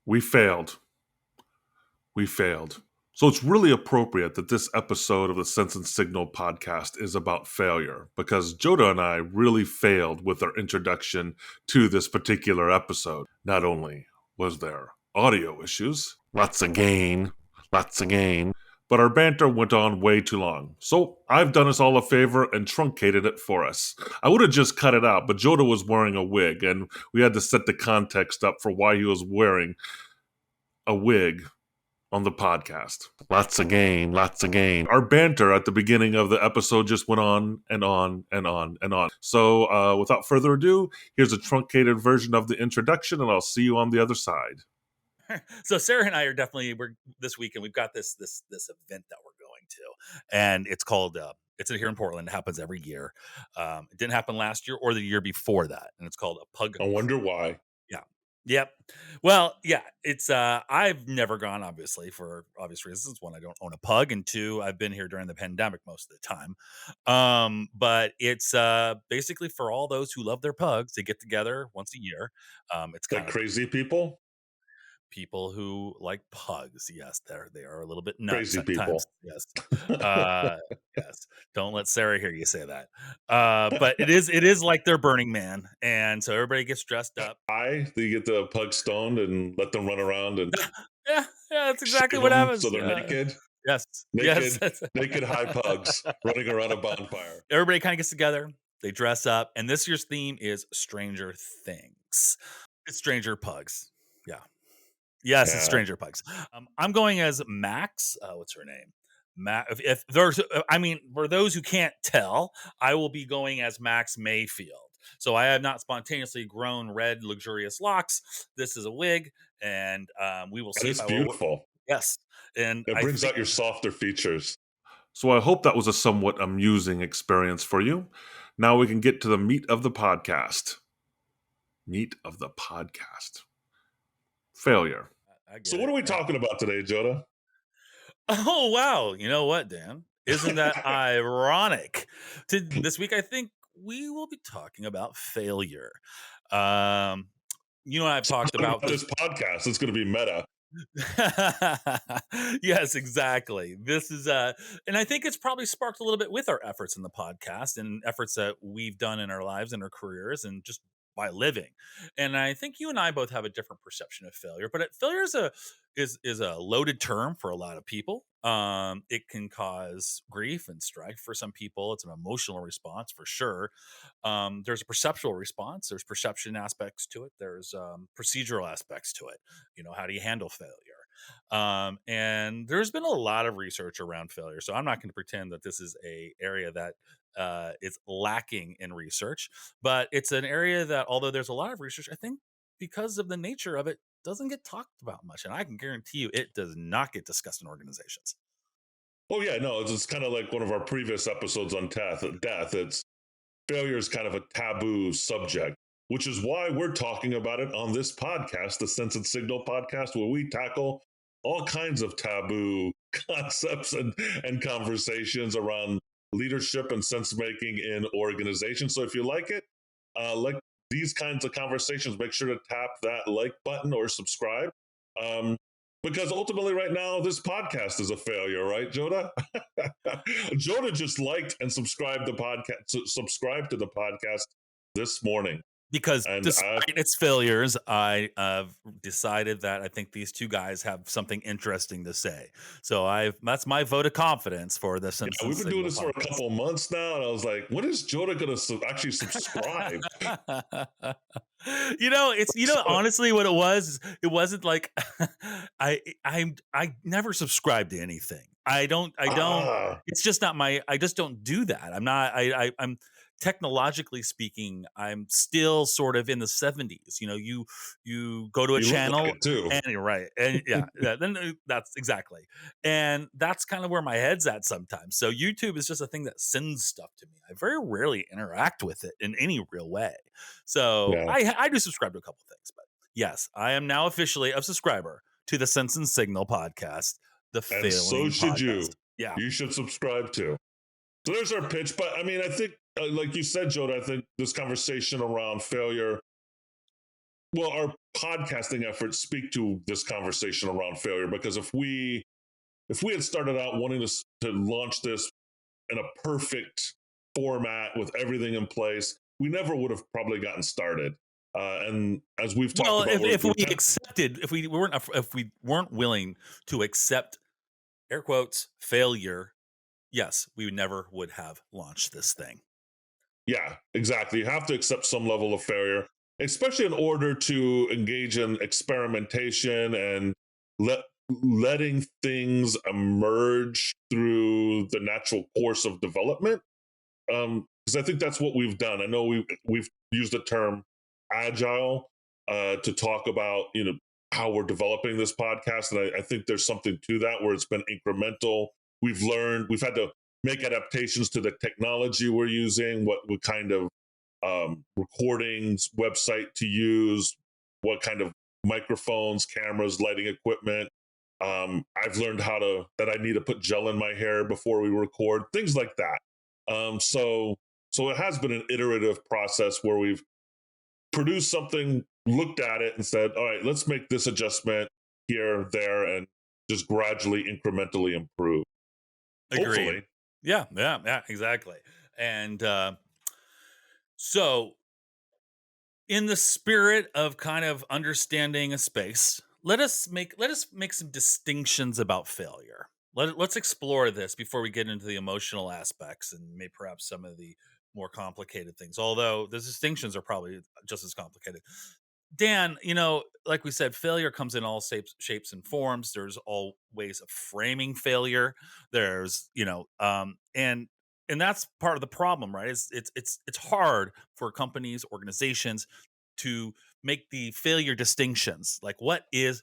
We failed. We failed. So it's really appropriate that this episode of the Sense and Signal podcast is about failure because Joda and I really failed with our introduction to this particular episode. Not only was there audio issues, lots of gain, but our banter went on way too long. So I've done us all a favor and truncated it for us. I would have just cut it out, but Joda was wearing a wig, and we had to set the context up for why he was wearing a wig on the podcast. Lots of gain, lots of gain. Our banter at the beginning of the episode just went on and on and on and on. So without further ado, here's a truncated version of the introduction, and I'll see you on the other side. So Sarah and I are we're this weekend. We've got this event that we're going to, and it's called it's here in Portland. It happens every year. It didn't happen last year or the year before that, and it's called a pug. I wonder why. Yeah. Yep. Well, yeah, it's I've never gone, obviously, for obvious reasons. One, I don't own a pug, and two, I've been here during the pandemic most of the time. But it's basically for all those who love their pugs to get together once a year. It's kind Like of crazy people? people who like pugs. Yes, they are a little bit nuts Crazy at people. times. Yes. Uh yes. Don't let Sarah hear you say that. But it is like they're Burning Man. And so everybody gets dressed up. Do you get the pug stoned and let them run around and Yeah, that's exactly shave what them so happens. they're naked? Yes. Yes. Naked high pugs running around a bonfire. Everybody kind of gets together. They dress up, and this year's theme is Stranger Things. It's Stranger Pugs. Yeah. Yes, it's Yeah. Stranger Pugs. I'm going as Max. What's her name? If there's, I mean, for those who can't tell, I will be going as Max Mayfield. So I have not spontaneously grown red, luxurious locks. This is a wig, and we will That see is if I will. beautiful. Yes, and It I brings think out your softer features. So I hope that was a somewhat amusing experience for you. Now we can get to the meat of the podcast. Meat of the podcast. Failure. I get So it. what are we Yeah. talking about today, Joda? Oh wow! You know what, Dan? Isn't that ironic? This week, I think we will be talking about failure. Um, I've talked about This podcast is going to be meta. Yes, exactly. This is and I think it's probably sparked a little bit with our efforts in the podcast and efforts that we've done in our lives and our careers and just by living. And I think you and I both have a different perception of failure, but failure is a loaded term for a lot of people. It can cause grief and strife for some people. It's an emotional response for sure. There's a perceptual response. There's perception aspects to it. There's procedural aspects to it. How do you handle failure? And there's been a lot of research around failure. So I'm not going to pretend that this is a area that is lacking in research, but it's an area that, although there's a lot of research, I think because of the nature of it, doesn't get talked about much. And I can guarantee you it does not get discussed in organizations. Oh yeah, no, it's kind of like one of our previous episodes on death. It's failure is kind of a taboo subject, which is why we're talking about it on this podcast, the Sense and Signal podcast, where we tackle all kinds of taboo concepts and conversations around leadership and sense making in organizations. So if you like these kinds of conversations, make sure to tap that like button or subscribe. Because ultimately, right now, this podcast is a failure, right, Joda? Joda just liked and subscribed to the podcast this morning. Because And despite its failures, I have decided that I think these two guys have something interesting to say. So that's my vote of confidence for the Sense and we've been doing Signal this for a podcast. couple of months now, and I was like, when is Joda going to actually subscribe? Honestly, what it was, it wasn't like I never subscribe to anything. I don't. It's just not I just don't do that. I'm not. I'm technologically speaking, I'm still sort of in the 70s. You go to a channel like too. and you're right. And yeah, then that's exactly. And that's kind of where my head's at sometimes. So YouTube is just a thing that sends stuff to me. I very rarely interact with it in any real way. So yeah. I do subscribe to a couple things, but yes, I am now officially a subscriber to the Sense and Signal podcast. The failing and so should podcast. you. Yeah, you should subscribe too. So there's our pitch. But I mean, I think, like you said, Joda, I think this conversation around failure well, our podcasting efforts speak to this conversation around failure, because if we had started out wanting to launch this in a perfect format with everything in place, we never would have probably gotten started. And as we've talked Well, about, if we're we accepted, if we weren't willing to accept air quotes failure, yes, we never would have launched this thing. yeah, exactly. You have to accept some level of failure, especially in order to engage in experimentation and letting things emerge through the natural course of development. Because I think that's what we've done. I know we've used the term agile to talk about how we're developing this podcast, and I think there's something to that where it's been incremental. We've learned, we've had to make adaptations to the technology we're using, what kind of recordings website to use, what kind of microphones, cameras, lighting equipment. I've learned that I need to put gel in my hair before we record, things like that. So it has been an iterative process where we've produced something, looked at it, and said, "All right, let's make this adjustment here, there, and just gradually, incrementally improve." Agreed. Hopefully, Yeah, yeah, yeah, exactly. And so, in the spirit of kind of understanding a space, let us make some distinctions about failure. Let's explore this before we get into the emotional aspects and maybe perhaps some of the more complicated things. Although the distinctions are probably just as complicated. Dan, like we said, failure comes in all shapes and forms. There's all ways of framing failure. There's, and that's part of the problem, right? It's hard for companies, organizations to make the failure distinctions. Like what is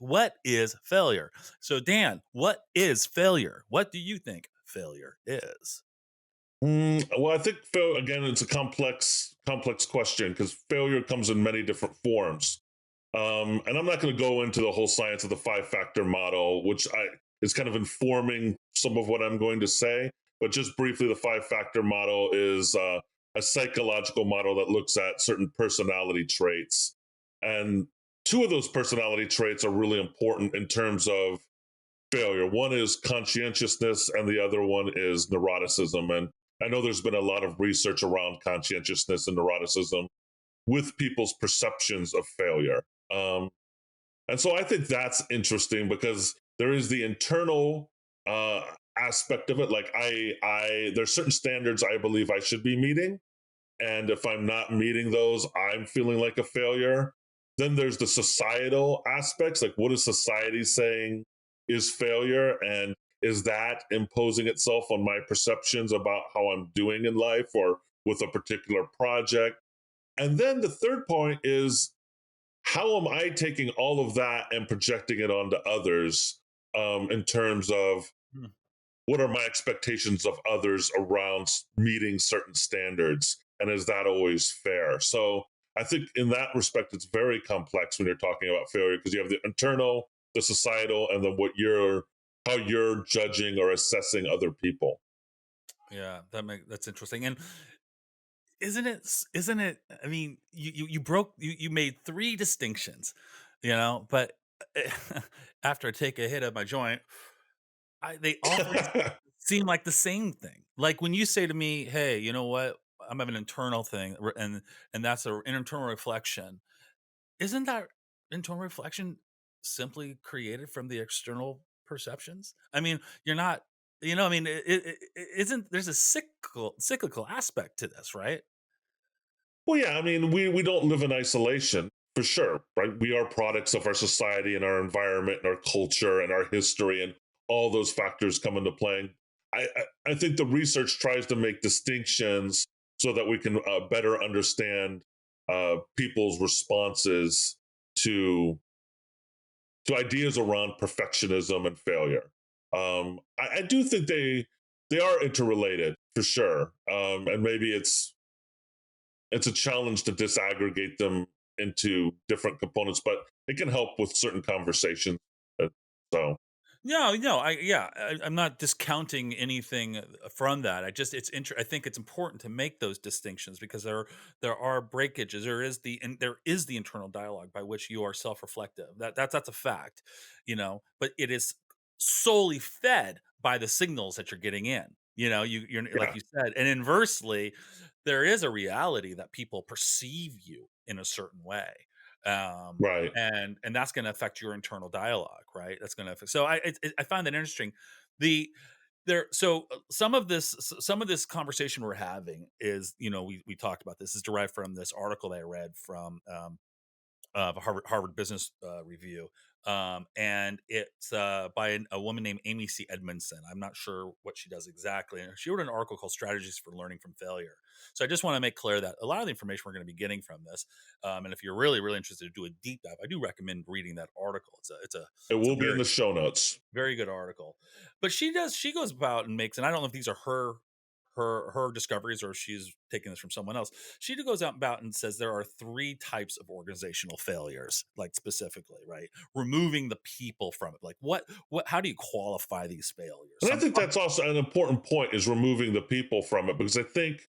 failure? So Dan, what is failure? What do you think failure is? well, I think again, it's a complex question because failure comes in many different forms. And I'm not going to go into the whole science of the five-factor model, which is kind of informing some of what I'm going to say. But just briefly, the five-factor model is a psychological model that looks at certain personality traits, and two of those personality traits are really important in terms of failure. One is conscientiousness, and the other one is neuroticism. And I know there's been a lot of research around conscientiousness and neuroticism with people's perceptions of failure. And so I think that's interesting because there is the internal uh, aspect of it. Like there's certain standards I believe I should be meeting, and if I'm not meeting those, I'm feeling like a failure. Then there's the societal aspects, like what is society saying is failure, and is that imposing itself on my perceptions about how I'm doing in life or with a particular project? And then the third point is, how am I taking all of that and projecting it onto others, in terms of Hmm. what are my expectations of others around meeting certain standards? And is that always fair? So I think in that respect, it's very complex when you're talking about failure because you have the internal, the societal, and then how you're judging or assessing other people. Yeah, that's interesting. And isn't it, I mean, you broke you made three distinctions, but after I take a hit of my joint, they all three seem like the same thing. Like when you say to me, "Hey, you know what? I'm having an internal thing," and that's an internal reflection. Isn't that internal reflection simply created from the external perceptions? I mean, you're not, I mean, isn't there's a cyclical aspect to this, right? Well, yeah, I mean, we don't live in isolation for sure, right? We are products of our society and our environment and our culture and our history, and all those factors come into play. I think the research tries to make distinctions so that we can better understand people's responses to to ideas around perfectionism and failure. I do think they are interrelated for sure, and maybe it's a challenge to disaggregate them into different components, but it can help with certain conversations. Uh, So, No, no, I'm not discounting anything from that. I think it's important to make those distinctions because there are breakages. There is the internal dialogue by which you are self-reflective. That's a fact, but it is solely fed by the signals that you're getting in. You're like Yeah, you said, and inversely, there is a reality that people perceive you in a certain way. Um, right. and that's going to affect your internal dialogue, right? That's going to affect. So I find that interesting. The there so some of this conversation we're having is, we talked about this, is derived from this article that I read from a Harvard Business Review, and it's by a woman named Amy C. Edmondson. I'm not sure what she does exactly. And she wrote an article called "Strategies for Learning from Failure." So I just want to make clear that a lot of the information we're going to be getting from this, and if you're really really interested to do a deep dive, I do recommend reading that article. It It's a will be in very the show notes. very good article. But she goes about and makes, and I don't know if these are her discoveries or if she's taking this from someone else. She goes out about and says there are three types of organizational failures, like specifically, right? Removing the people from it. Like what how do you qualify these failures? And I think that's also an important point, is removing the people from it, because I think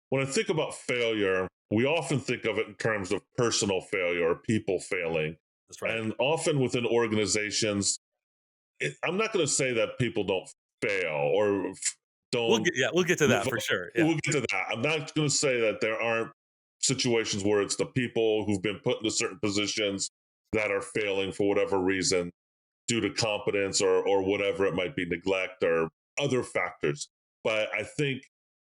when I think about failure, we often think of it in terms of personal failure or people failing. That's right. And often within organizations, I'm not going to say that people don't fail or don't We'll get to live that up. for sure. Yeah. We'll get to that. I'm not going to say that there aren't situations where it's the people who've been put into certain positions that are failing for whatever reason, due to competence or whatever it might be, neglect or other factors. But I think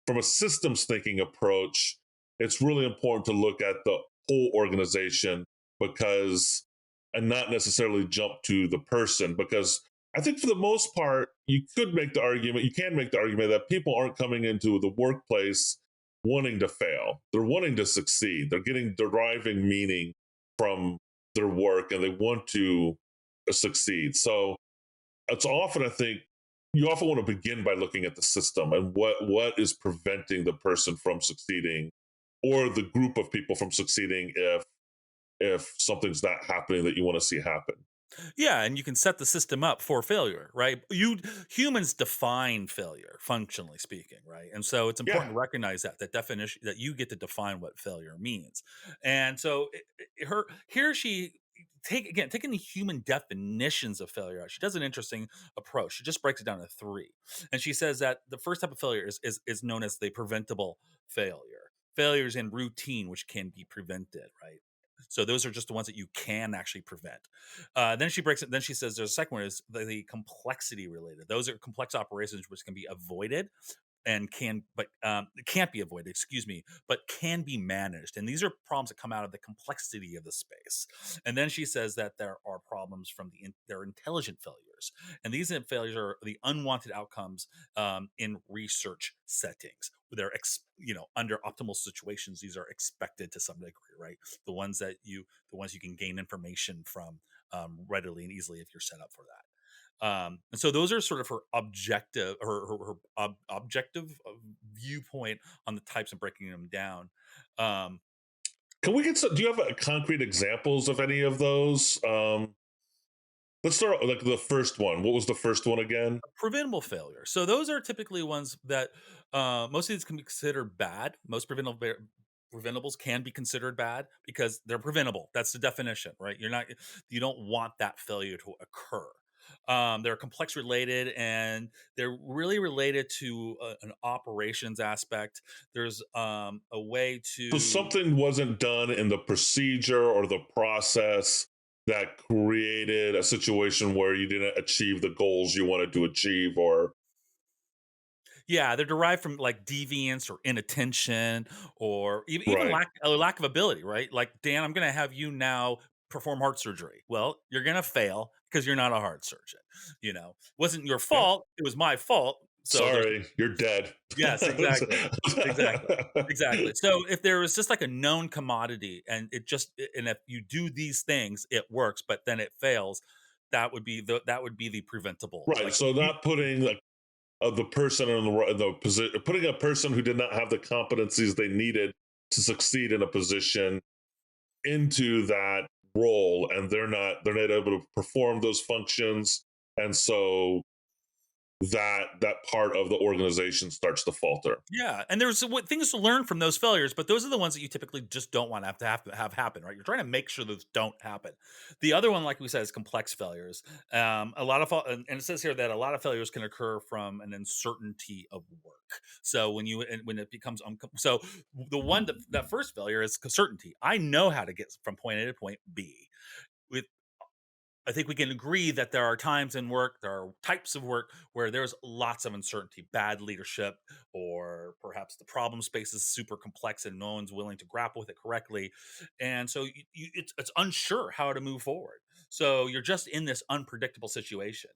from a systems thinking approach, it's really important to look at the whole organization, because, and not necessarily jump to the person, because I think for the most part, you can make the argument that people aren't coming into the workplace wanting to fail. They're wanting to succeed. They're deriving meaning from their work, and they want to succeed. So it's often, I think, you often want to begin by looking at the system and what is preventing the person from succeeding, or the group of people from succeeding, if something's not happening that you want to see happen. Yeah, and you can set the system up for failure, right? Humans define failure, functionally speaking, right? And so it's Yeah. important to recognize that definition, that you get to define what failure means. And so her here she taking the human definitions of failure. She does an interesting approach. She just breaks it down to three, and she says that the first type of failure is known as the preventable failure. Failures in routine, which can be prevented, right? So those are just the ones that you can actually prevent. Then she breaks it. Then she says there's a second one is the complexity related. Those are complex operations which can be avoided and it can't be avoided, excuse me, but can be managed. And these are problems that come out of the complexity of the space. And then she says that there are problems from there are intelligent failures, and these failures are the unwanted outcomes in research settings. Under optimal situations, these are expected to some degree, right? The ones you can gain information from readily and easily if you're set up for that. And so those are sort of her objective, objective viewpoint on the types, and breaking them down. Um, Can we get some? Do you have concrete examples of any of those? Let's start with, like, the first one. What was the first one again? Preventable failure. So those are typically ones that most of these can be considered bad. Most preventables can be considered bad because they're preventable. That's the definition, right? You don't want that failure to occur. They're complex related, and they're really related to an operations aspect. There's a way So to something wasn't done in the procedure or the process that created a situation where you didn't achieve the goals you wanted to achieve, or Yeah, they're derived from like deviance or inattention, or even right. lack of ability, right? Like, Dan, I'm going to have you now perform heart surgery. Well, you're going to fail because you're not a heart surgeon. Wasn't your Yeah. fault; it was my fault. So there's Sorry, you're dead. yes, exactly, exactly. So if there was just like a known commodity, and and if you do these things, it works, but then it fails. That would be the preventable. Right. Like So not putting, like, the person in the position, putting a person who did not have the competencies they needed to succeed in a position into that role, and they're not able to perform those functions, and so that part of the organization starts to falter. Yeah, and there's what things to learn from those failures, but those are the ones that you typically just don't want to have happen, right? You're trying to make sure those don't happen. The other one, like we said, is complex failures. A lot of and it says here that a lot of failures can occur from an uncertainty of work. So when it becomes so the one that first failure is certainty. I know how to get from point A to point B. With I think we can agree that there are times in work, there are types of work where there's lots of uncertainty, bad leadership, or perhaps the problem space is super complex and no one's willing to grapple with it correctly. And so it's unsure how to move forward. So you're just in this unpredictable situation.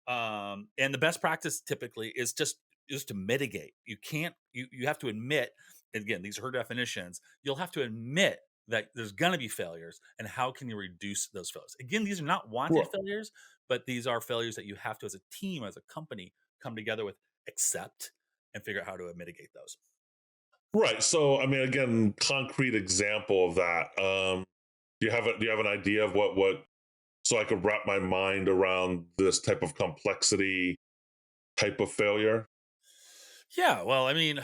And the best practice typically is to mitigate. You have to admit, again, these are her definitions, you'll have to admit that there's going to be failures and how can you reduce those failures. Again, these are not wanted Right. failures, but these are failures that you have to, as a team, as a company, come together with, accept, and figure out how to mitigate those. Right. So, I mean, again, concrete example of that. Do you have an idea of what so I could wrap my mind around this type of complexity type of failure? Yeah, well, I mean,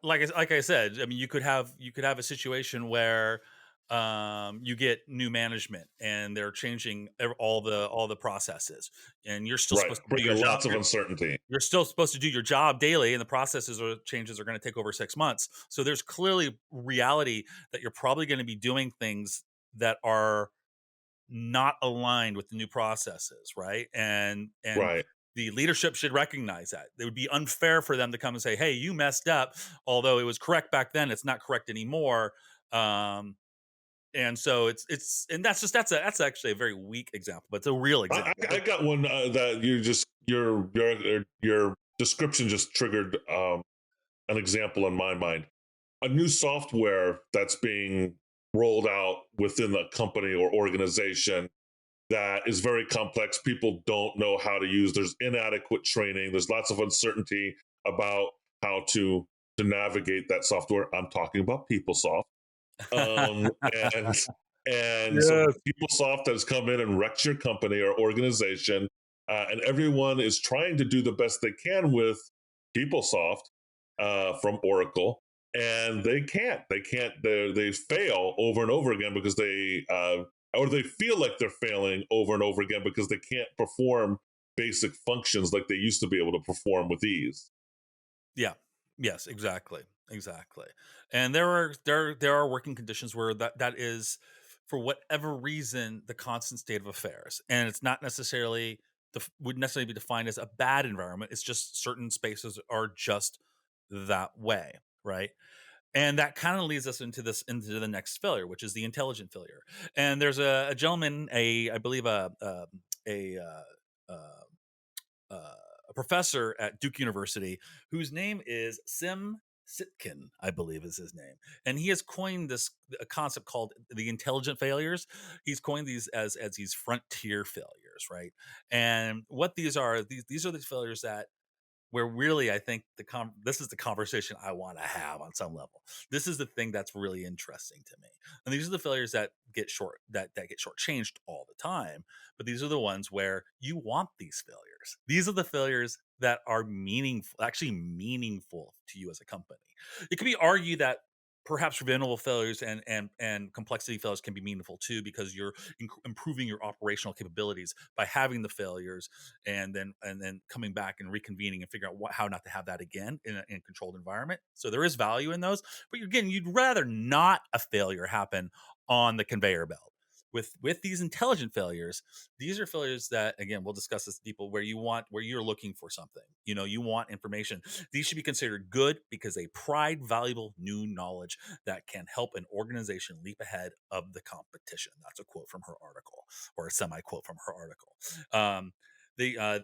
like I said, I mean, you could have a situation where you get new management and they're changing all the processes, and you're still Right. supposed to do your Bringing job. lots of uncertainty. You're still supposed to do your job daily, and the processes or changes are going to take over 6 months. So there's clearly reality that you're probably going to be doing things that are not aligned with the new processes, right? And Right. the leadership should recognize that. It would be unfair for them to come and say, "Hey, you messed up. Although it was correct back then, it's not correct anymore." Um, and so and that's actually a very weak example, but it's a real example. I got one that your description just triggered an example in my mind. A new software that's being rolled out within a company or organization that is very complex. People don't know how to use. There's inadequate training. There's lots of uncertainty about how to navigate that software. I'm talking about PeopleSoft. Um, and and so Yes. PeopleSoft has come in and wrecked your company or organization, and everyone is trying to do the best they can with PeopleSoft from Oracle, and they can't. They can't. They fail over and over again because or they feel like they're failing over and over again because they can't perform basic functions like they used to be able to perform with ease. Yeah. Yes, exactly. Exactly. And there are working conditions where that is, for whatever reason, the constant state of affairs. And it's not necessarily would necessarily be defined as a bad environment. It's just certain spaces are just that way, right? And that kind of leads us into the next failure, which is the intelligent failure. And there's a gentleman, I believe a a professor at Duke University whose name is Sim Sitkin, I believe is his name. And he has coined this a concept called the intelligent failures. He's coined these as these frontier failures, right? And what these are the failures that where really I think this is the conversation I want to have on some level. This is the thing that's really interesting to me. And these are the failures that get shortchanged all the time. But these are the ones where you want these failures. These are the failures that are meaningful, actually meaningful to you as a company. It could be argued that perhaps preventable failures and complexity failures can be meaningful too, because you're improving your operational capabilities by having the failures and then coming back and reconvening and figuring out how not to have that again in a controlled environment. So there is value in those, but again, you'd rather not a failure happen on the conveyor belt. With these intelligent failures, these are failures that, again, we'll discuss this people where you're looking for something. You want information. These should be considered good because they provide valuable new knowledge that can help an organization leap ahead of the competition. That's a quote from her article, or a semi quote from her article.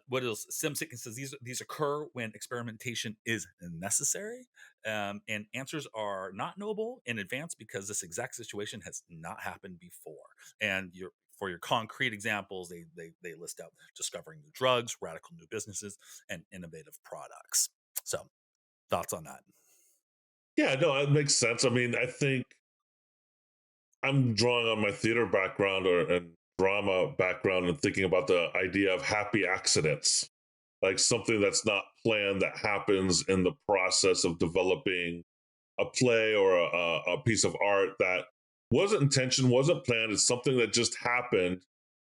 What else? SimSicken says these occur when experimentation is necessary, and answers are not knowable in advance because this exact situation has not happened before. And for your concrete examples, they list out discovering new drugs, radical new businesses, and innovative products. So, thoughts on that? Yeah, no, it makes sense. I mean, I think I'm drawing on my theater background and drama background and thinking about the idea of happy accidents, like something that's not planned that happens in the process of developing a play or a piece of art that wasn't intention, wasn't planned. It's something that just happened.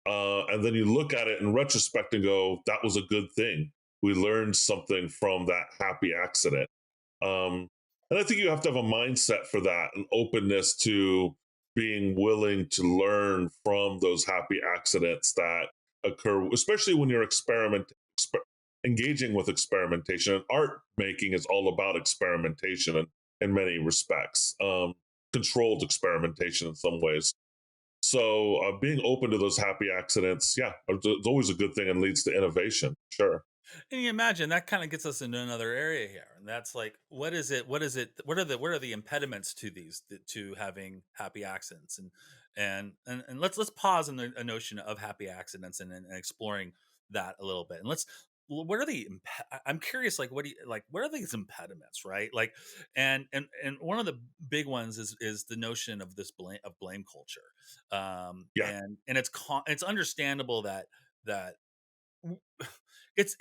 And then you look at it in retrospect and go, that was a good thing. We learned something from that happy accident. Um, and I think you have to have a mindset for that, an openness to being willing to learn from those happy accidents that occur, especially when you're engaging with experimentation. And art making is all about experimentation in many respects, controlled experimentation in some ways. So being open to those happy accidents, yeah, it's always a good thing and leads to innovation. Sure. And you imagine that kind of gets us into another area here, and that's like, what is it? What is it? What are the impediments to to having happy accidents? And let's pause on the a notion of happy accidents and exploring that a little bit. And what are I'm curious, like, what do you like? What are these impediments, right? Like, and one of the big ones is the notion of this blame culture, Yeah. and it's understandable that w- it's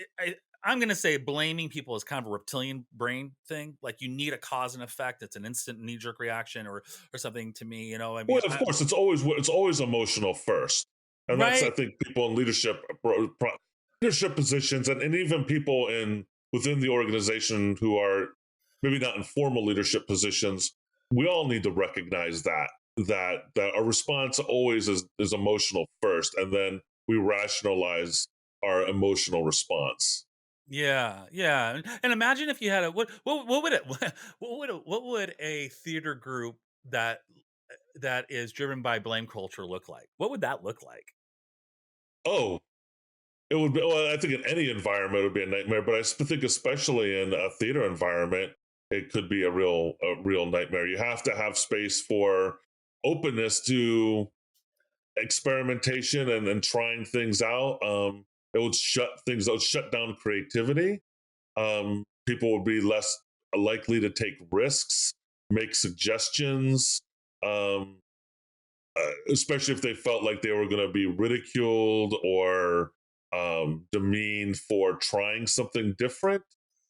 I'm gonna say blaming people is kind of a reptilian brain thing. Like, you need a cause and effect. It's an instant knee jerk reaction or something to me. You know, I Well, mean, of course, it's always emotional first, and that's I right? think people in leadership positions, and even people in within the organization who are maybe not in formal leadership positions. We all need to recognize that our response always is emotional first, and then we rationalize our emotional response. Yeah, yeah. And imagine if you had a what would it what would a theater group that is driven by blame culture look like? What would that look like? Oh, it would be. Well, I think in any environment it would be a nightmare, but I think especially in a theater environment, it could be a real nightmare. You have to have space for openness to experimentation and trying things out. It would shut down creativity. People would be less likely to take risks, make suggestions. Um, Especially if they felt like they were going to be ridiculed or demeaned for trying something different.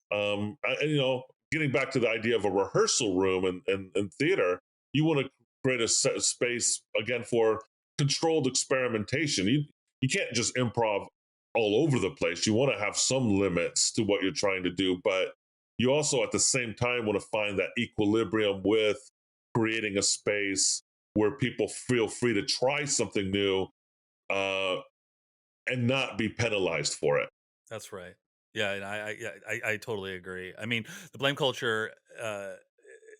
Getting back to the idea of a rehearsal room in theater, you want to create a set space again for controlled experimentation. You can't just improv all over the place. You want to have some limits to what you're trying to do, but you also at the same time want to find that equilibrium with creating a space where people feel free to try something new uh, and not be penalized for it. That's right. Yeah, and I totally agree. I mean, the blame culture,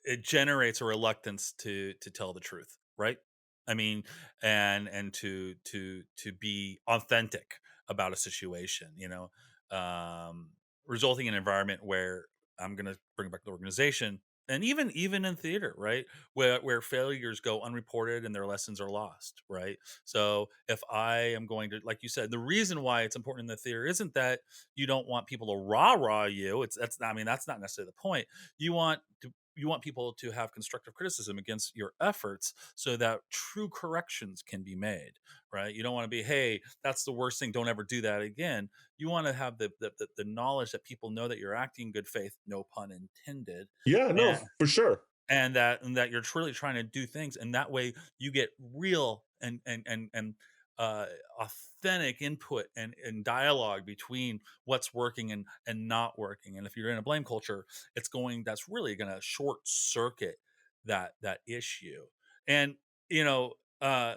it generates a reluctance to tell the truth, right? I mean, and to be authentic about a situation, resulting in an environment where I'm going to bring back the organization, and even in theater, right, where failures go unreported and their lessons are lost, right? So if I am going to, like you said, the reason why it's important in the theater isn't that you don't want people to rah you. I mean, that's not necessarily the point. You want people to have constructive criticism against your efforts so that true corrections can be made, right? You don't want to be, hey, that's the worst thing, don't ever do that again. You want to have the knowledge that people know that you're acting in good faith, no pun intended, Yeah, no, and for sure. and that you're truly trying to do things, and that way you get real and uh authentic input and dialogue between what's working and not working. And if you're in a blame culture, that's really going to short circuit that issue. And you know uh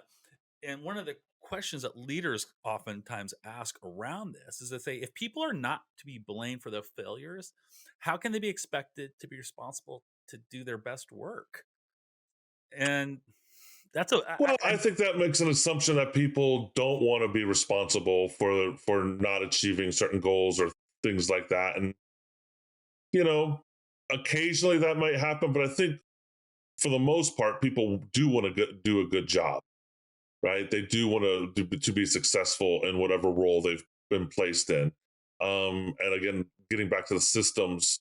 and one of the questions that leaders oftentimes ask around this is to say, if people are not to be blamed for their failures, how can they be expected to be responsible to do their best work? And that's a Well, I think that makes an assumption that people don't want to be responsible for not achieving certain goals or things like that. And you know, occasionally that might happen, but I think for the most part, people do want to do a good job, right? They do want to be successful in whatever role they've been placed in. And again, getting back to the systems,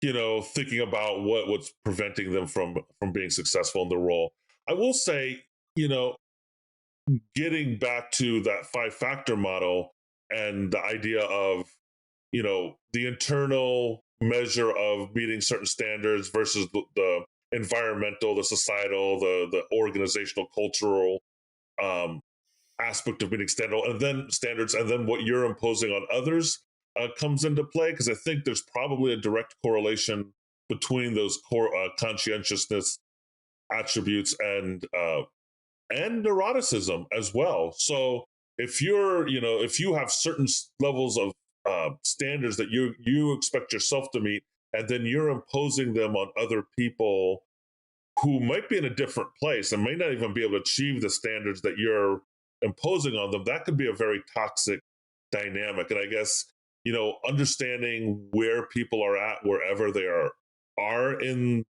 thinking about what's preventing them from being successful in the role. I will say, you know, getting back to that five factor model and the idea of, the internal measure of meeting certain standards versus the environmental, the societal, the organizational, cultural um, aspect of meeting standards, and then what you're imposing on others comes into play. Because I think there's probably a direct correlation between those core conscientiousness attributes and neuroticism as well. So if you have certain levels of standards that you expect yourself to meet, and then you're imposing them on other people who might be in a different place and may not even be able to achieve the standards that you're imposing on them, that could be a very toxic dynamic. And I guess, understanding where people are at wherever they are in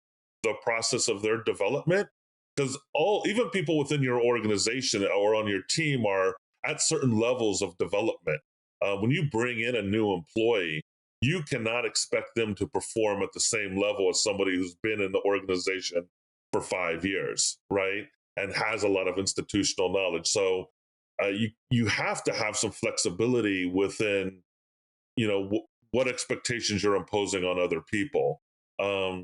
the process of their development, because all even people within your organization or on your team are at certain levels of development. When you bring in a new employee, you cannot expect them to perform at the same level as somebody who's been in the organization for 5 years, right? And has a lot of institutional knowledge. So you have to have some flexibility within, what expectations you're imposing on other people. Um,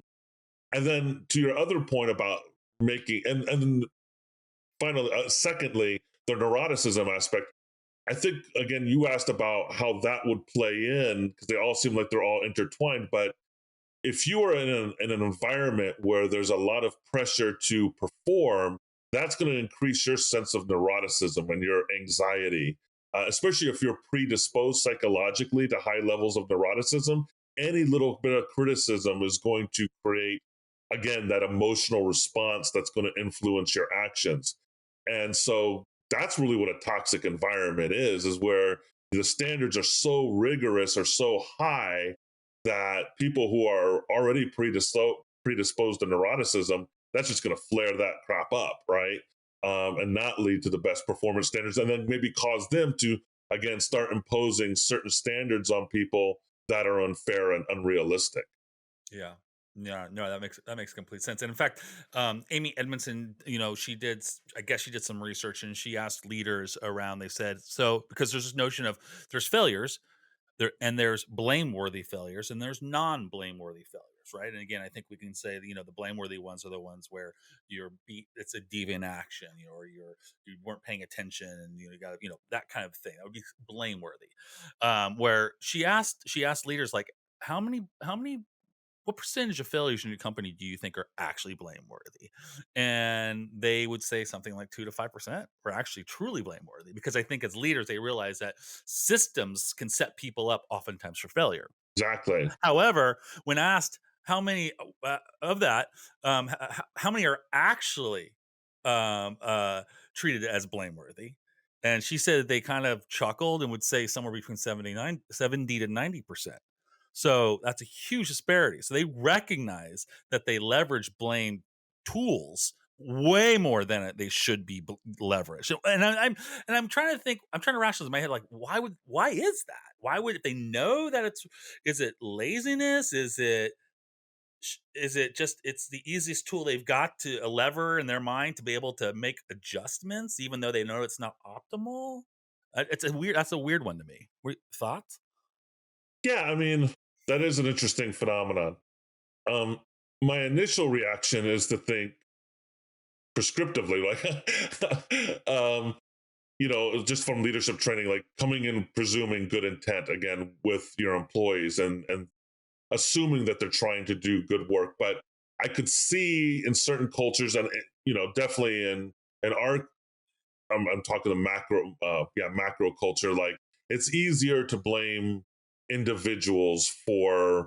and then to your other point about making and finally, secondly, the neuroticism aspect. I think again, you asked about how that would play in because they all seem like they're all intertwined. But if you are in an environment where there's a lot of pressure to perform, that's going to increase your sense of neuroticism and your anxiety, especially if you're predisposed psychologically to high levels of neuroticism. Any little bit of criticism is going to create, again, that emotional response that's going to influence your actions. And so that's really what a toxic environment is where the standards are so rigorous or so high that people who are already predisposed to neuroticism, that's just going to flare that crap up, right? And not lead to the best performance standards, and then maybe cause them to again start imposing certain standards on people that are unfair and unrealistic. Yeah. Yeah, no, that makes complete sense. And in fact, Amy Edmondson, I guess she did some research and she asked leaders around. They said so because there's this notion of there's failures, there's blameworthy failures and there's non-blameworthy failures, right? And again, I think we can say that, the blameworthy ones are the ones where it's a deviant action, or you weren't paying attention and you got that kind of thing. That would be blameworthy. Where she asked leaders like how many what percentage of failures in your company do you think are actually blameworthy? And they would say something like 2 to 5% were actually truly blameworthy, because I think as leaders, they realize that systems can set people up oftentimes for failure. Exactly. However, when asked how many of that, how many are actually treated as blameworthy, and she said they kind of chuckled and would say somewhere between 70 to 90%. So that's a huge disparity. So they recognize that they leverage blame tools way more than they should be leveraged. I'm trying to think. I'm trying to rationalize in my head, like, why is that? Why would, if they know that is it laziness? Is it just it's the easiest tool they've got to a lever in their mind to be able to make adjustments, even though they know it's not optimal? That's a weird one to me. Thoughts? Yeah, I mean, that is an interesting phenomenon. Um, my initial reaction is to think prescriptively, like, just from leadership training, like coming in presuming good intent again with your employees and assuming that they're trying to do good work. But I could see in certain cultures, and definitely in our, I'm talking the macro culture. Like it's easier to blame individuals for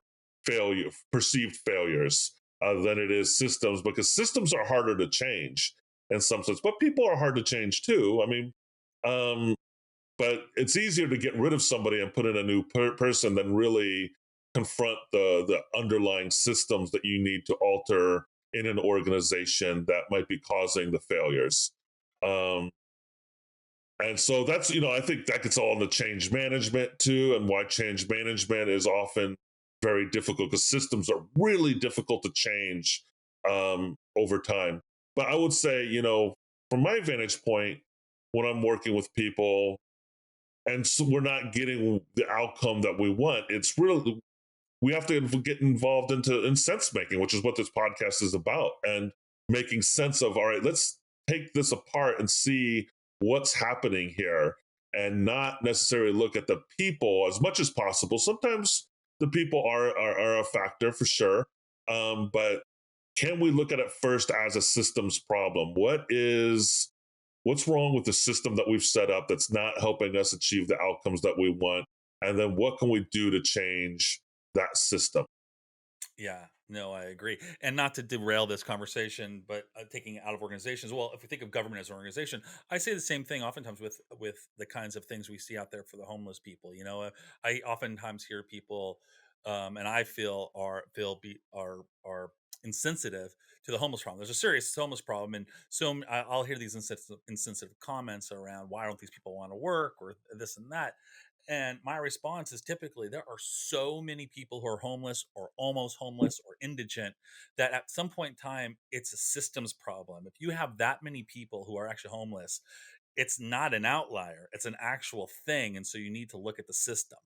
perceived failures, than it is systems, because systems are harder to change in some sense. But people are hard to change too. I mean, um, but it's easier to get rid of somebody and put in a new person than really confront the underlying systems that you need to alter in an organization that might be causing the failures. Um, and so that's, I think that gets all into change management too, and why change management is often very difficult because systems are really difficult to change over time. But I would say, from my vantage point, when I'm working with people, and so we're not getting the outcome that we want. It's really, we have to get involved in sense making, which is what this podcast is about, and making sense of, all right, let's take this apart and see what's happening here, and not necessarily look at the people as much as possible. Sometimes the people are a factor for sure, but can we look at it first as a systems problem? What's wrong with the system that we've set up that's not helping us achieve the outcomes that we want, and then what can we do to change that system? Yeah, no, I agree. And not to derail this conversation, but taking it out of organizations. Well, if we think of government as an organization, I say the same thing oftentimes with the kinds of things we see out there for the homeless people. I oftentimes hear people, and I feel are insensitive to the homeless problem. There's a serious homeless problem, and I'll hear these insensitive comments around why don't these people want to work or this and that. And my response is typically there are so many people who are homeless or almost homeless or indigent that at some point in time, it's a systems problem. If you have that many people who are actually homeless, it's not an outlier, it's an actual thing. And so you need to look at the system.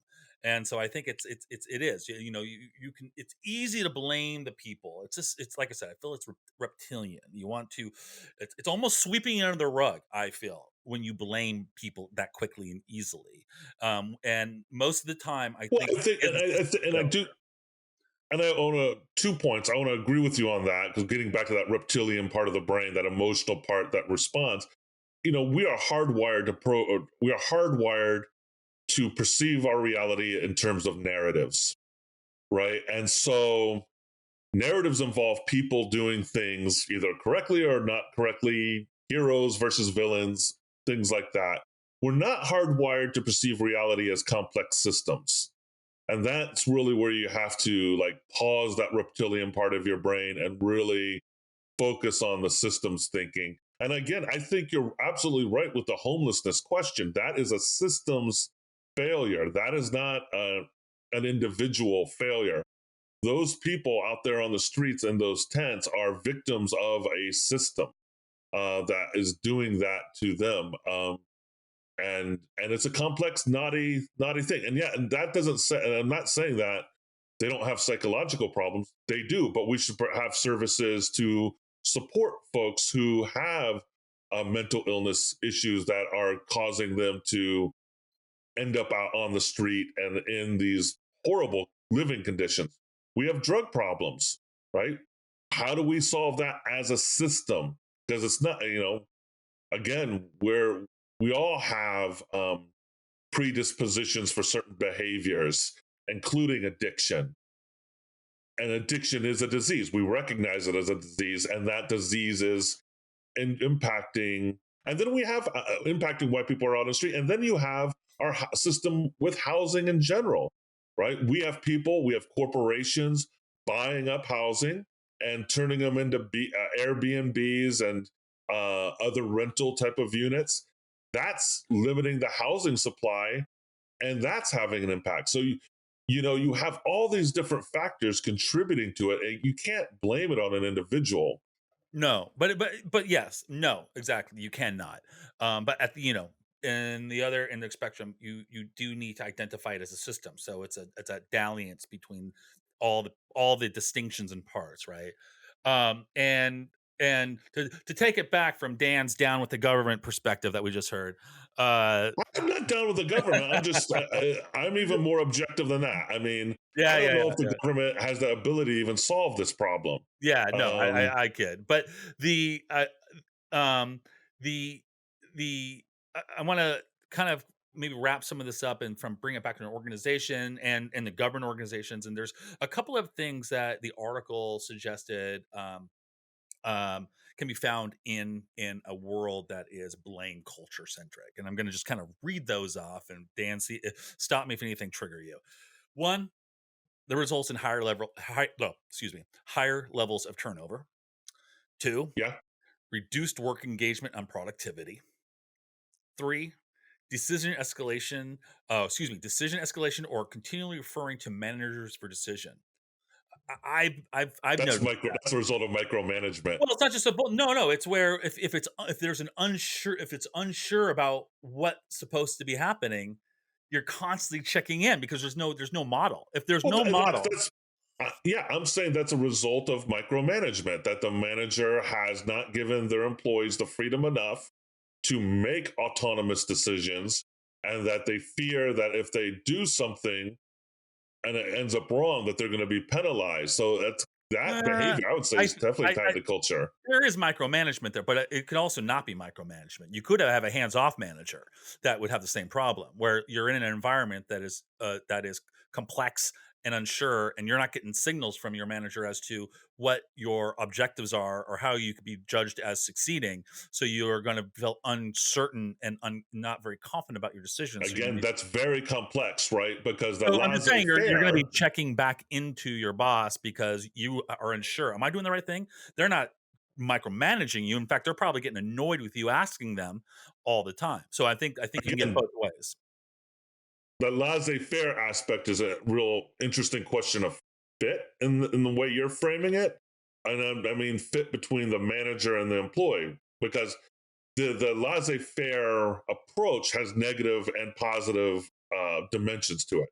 And so I think it is, you can, it's easy to blame the people. It's like I said, I feel it's reptilian. You want to, it's almost sweeping it under the rug. I feel when you blame people that quickly and easily, and most of the time, I Well, think I think, it is a system and I do, failure. and I own 2 points. I want to agree with you on that, because getting back to that reptilian part of the brain, that emotional part that responds, we are hardwired we are hardwired to perceive our reality in terms of narratives, right? And so narratives involve people doing things either correctly or not correctly, heroes versus villains, things like that. We're not hardwired to perceive reality as complex systems. And that's really where you have to like pause that reptilian part of your brain and really focus on the systems thinking. And again, I think you're absolutely right with the homelessness question. That is a systems failure. That is not an individual failure. Those people out there on the streets in those tents are victims of a system that is doing that to them. And it's a complex, naughty thing. And yeah, and that doesn't say. And I'm not saying that they don't have psychological problems. They do, but we should have services to support folks who have mental illness issues that are causing them to end up out on the street and in these horrible living conditions. We have drug problems, right? How do we solve that as a system? Because it's not, again, we all have predispositions for certain behaviors, including addiction. And addiction is a disease. We recognize it as a disease, and that disease is impacting. And then we have impacting why people are out on the street. And then you have our system with housing in general, right? We have corporations buying up housing and turning them into Airbnbs and other rental type of units. That's limiting the housing supply, and that's having an impact. So you have all these different factors contributing to it, and you can't blame it on an individual. No, but yes, no, exactly. You cannot. But at the in the other in the spectrum, you do need to identify it as a system. So it's a dalliance between all the distinctions and parts, right? And to take it back from Dan's down with the government perspective that we just heard, uh, I'm not down with the government. I'm even more objective than that. I mean, I yeah, don't yeah, know yeah, if the yeah. government has the ability to even solve this problem. Yeah, no, Um, I kid, but the um the the I want to kind of maybe wrap some of this up and from bring it back to an organization and the government organizations. And there's a couple of things that the article suggested um, can be found in a world that is blame culture centric. And I'm going to just kind of read those off. And Dan, stop me if anything trigger you. One, the results in no, excuse me, higher levels of turnover. Two, yeah, reduced work engagement and productivity. Three, decision escalation or continually referring to managers for decision. I've That's noticed micro. that. That's a result of micromanagement. Well, it's not just a no, no. It's where if there's an unsure if it's unsure about what's supposed to be happening, you're constantly checking in because there's no model. If there's Well, no model, that's yeah. I'm saying that's a result of micromanagement. That the manager has not given their employees the freedom enough to make autonomous decisions, and that they fear that if they do something and it ends up wrong, that they're going to be penalized. So that's that uh, behavior. I would say I, is definitely I tied to culture. there is micromanagement there, but it could also not be micromanagement. You could have a hands-off manager that would have the same problem, where you're in an environment that is complex and unsure, and you're not getting signals from your manager as to what your objectives are or how you could be judged as succeeding. So you are going to feel uncertain and not very confident about your decisions. So you're going Again, to be that's very complex, right? Because the so I'm just laissez saying you're gonna be faire, checking back into your boss because you are unsure. Am I doing the right thing? They're not micromanaging you. In fact, they're probably getting annoyed with you asking them all the time. So I think you can get again, both ways. the laissez-faire aspect is a real interesting question of fit in the way you're framing it, and I mean fit between the manager and the employee, because the laissez-faire approach has negative and positive dimensions to it.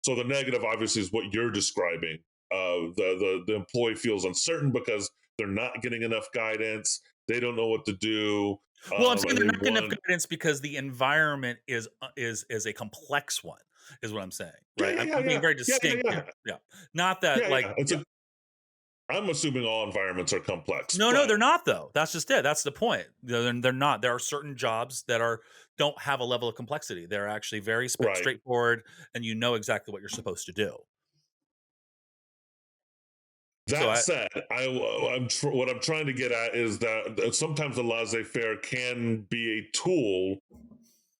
So the negative, obviously, is what you're describing. The employee feels uncertain because they're not getting enough guidance. They don't know what to do, Well, I'm saying and they're they not getting enough want. guidance because the environment is a complex one, is what I'm saying, Yeah, right? yeah, yeah, I'm being yeah, very yeah, yeah, distinct yeah, here. Yeah, not that yeah, like yeah. It's yeah. a. I'm assuming all environments are complex, No, no, but they're not though. That's just it. That's the point. They're not. There are certain jobs that don't have a level of complexity. They're actually very right. straightforward, and you know exactly what you're supposed to do. So That I said, what I'm trying to get at is that sometimes the laissez-faire can be a tool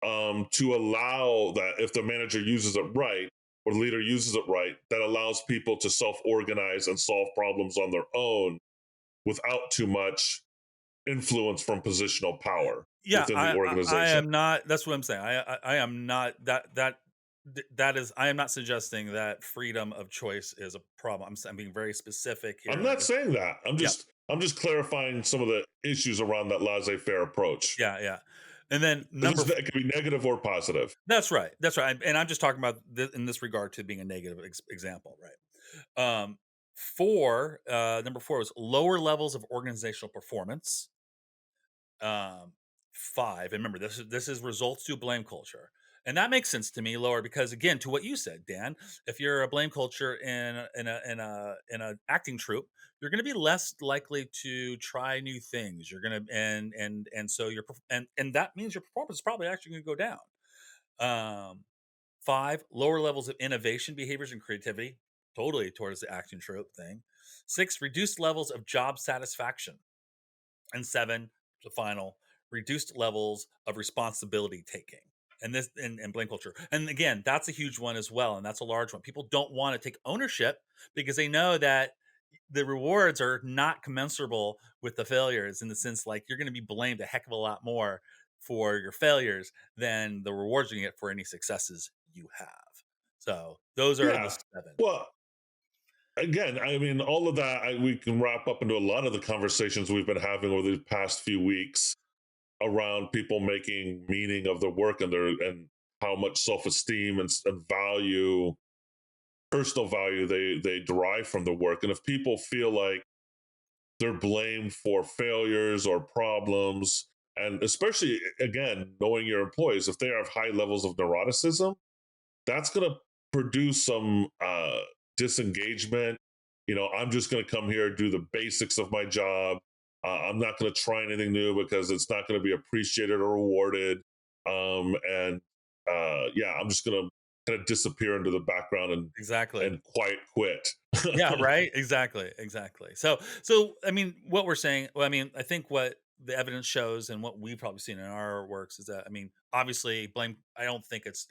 to allow that if the manager uses it right or the leader uses it right, that allows people to self-organize and solve problems on their own without too much influence from positional power yeah, within the I organization. am not. That's what I'm saying. I am not that is. I am not suggesting that freedom of choice is a problem. I'm being very specific I'm here. not saying that. Yeah, I'm just clarifying some of the issues around that laissez-faire approach. yeah, yeah. And then It can be negative or positive. that's right. That's right. And I'm just talking about in this regard to being a negative example, right? Number four was lower levels of organizational performance. um, Five, and remember, this is results to blame culture, and that makes sense to me. Lower because again, to what you said, Dan, if you're a blame culture in a acting troupe, you're going to be less likely to try new things. You're going to and so and that means your performance is probably actually going to go down. Um, Five, lower levels of innovation behaviors and creativity, totally towards the acting trope thing. Six, reduced levels of job satisfaction. And seven, the final, reduced levels of responsibility taking. And this and blame culture. And again, that's a huge one as well. And that's a large one. People don't want to take ownership because they know that the rewards are not commensurable with the failures, in the sense like you're going to be blamed a heck of a lot more for your failures than the rewards you get for any successes you have. So those are the Yeah. seven. Well, again, I mean, all of that we can wrap up into a lot of the conversations we've been having over the past few weeks around people making meaning of their work and how much self-esteem and value, personal value they derive from the work. And if people feel like they're blamed for failures or problems, and especially again knowing your employees, if they have high levels of neuroticism, that's going to produce some disengagement. I'm just going to come here, do the basics of my job. I'm not going to try anything new because it's not going to be appreciated or rewarded. And yeah, I'm just going to kind of disappear into the background Exactly. and quiet quit. Yeah, right? Exactly, exactly. So I mean, what we're saying, well, I mean, I think what the evidence shows and what we've probably seen in our works is that, I mean, obviously blame, I don't think it's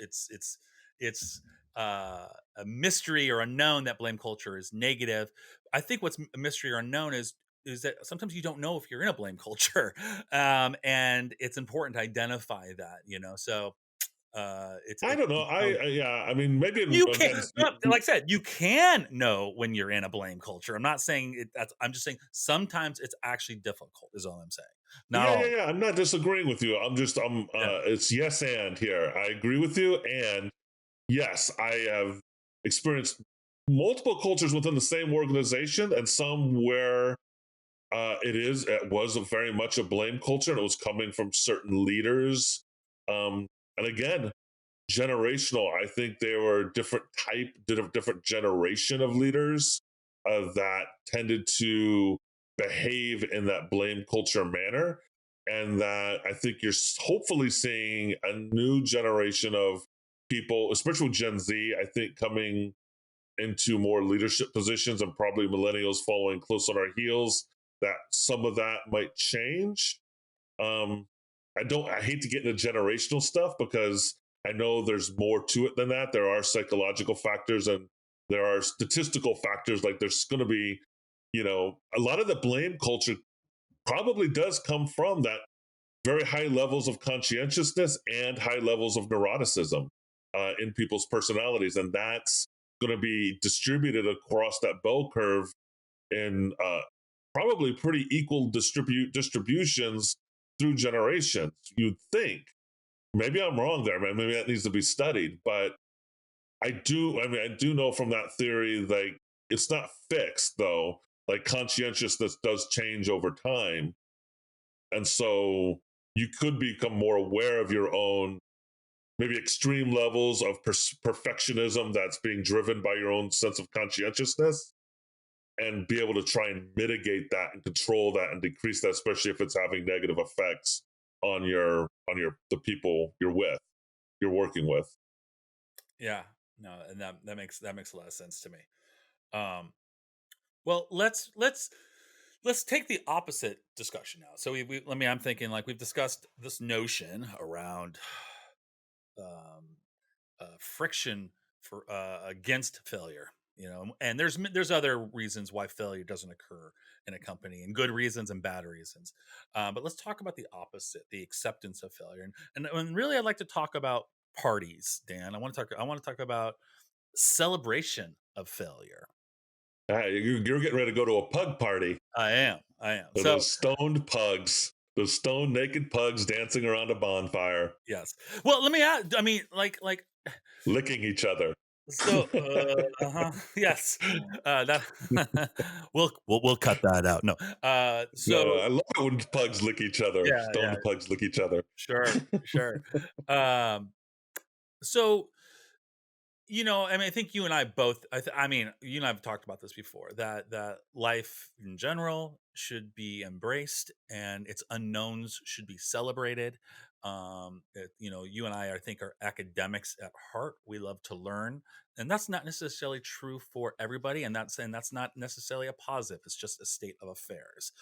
a mystery or unknown that blame culture is negative. I think what's a mystery or unknown is that sometimes you don't know if you're in a blame culture. And it's important to identify that, so It's I don't know. Yeah. I mean, maybe you can't, again. no, like I said, you can know when you're in a blame culture. I'm not saying it. I'm just saying sometimes it's actually difficult. Is all I'm saying. Not Yeah, yeah, all. yeah. I'm not disagreeing with you. I'm. Yeah. It's yes and here. I agree with you, and yes, I have experienced multiple cultures within the same organization, and some where it was a very much a blame culture, and it was coming from certain leaders. And again, generational. I think there were different generation of leaders that tended to behave in that blame culture manner, and that I think you're hopefully seeing a new generation of people, especially Gen Z. I think coming into more leadership positions, and probably millennials following close on our heels. That some of that might change. um, I hate to get into generational stuff because I know there's more to it than that. There are psychological factors and there are statistical factors. Like there's going to be, a lot of the blame culture probably does come from that very high levels of conscientiousness and high levels of neuroticism in people's personalities. And that's going to be distributed across that bell curve in probably pretty equal distributions through generations. You'd think. Maybe I'm wrong there, man. Maybe that needs to be studied. But I do know from that theory, like it's not fixed though. Like conscientiousness does change over time. And so you could become more aware of your own maybe extreme levels of perfectionism that's being driven by your own sense of conscientiousness, and be able to try and mitigate that and control that and decrease that, especially if it's having negative effects on the people you're working with. Yeah. No, and that makes a lot of sense to me. Um, well, let's take the opposite discussion now. So I'm thinking like we've discussed this notion around um, friction for against failure. And there's other reasons why failure doesn't occur in a company, and good reasons and bad reasons. But let's talk about the opposite, the acceptance of failure. And really, I'd like to talk about parties, Dan. I want to talk about celebration of failure. You're getting ready to go to a pug party. I am. So So those stoned pugs, those stoned naked pugs dancing around a bonfire, yes. Well, let me add. I mean, like licking each other. so. Uh-huh, yes. That we'll cut that out. No. No, no, So I love it when pugs lick each other. yeah, yeah. Stoned pugs lick each other. Sure, sure. Um. So I mean, I think you and I both. I mean, you and I have talked about this before. That life in general should be embraced, and its unknowns should be celebrated. You and I think, are academics at heart. We love to learn, and that's not necessarily true for everybody. And that's not necessarily a positive. It's just a state of affairs.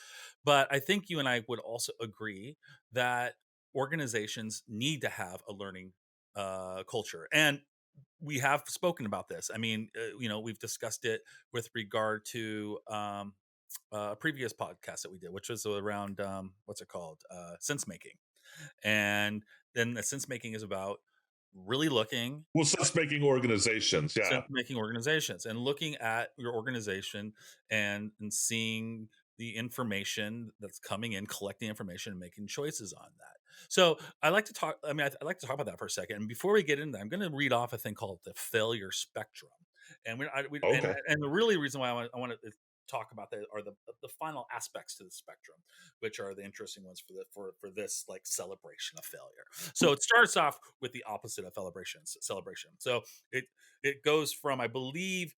But I think you and I would also agree that organizations need to have a learning culture, and we have spoken about this. I mean, we've discussed it with regard to a previous podcast that we did, which was around what's it called, sense making, and then the sense making is about really looking Well, sense making organizations, yeah. sense making organizations and looking at your organization and seeing the information that's coming in, collecting information and making choices on that. So I like to talk. I mean, I'd like to talk about that for a second. And before we get into that, I'm going to read off a thing called the failure spectrum. And Okay. and the really reason why I want to talk about that are the final aspects to the spectrum, which are the interesting ones for this like celebration of failure. So it starts off with the opposite of celebration. So it it goes from, I believe,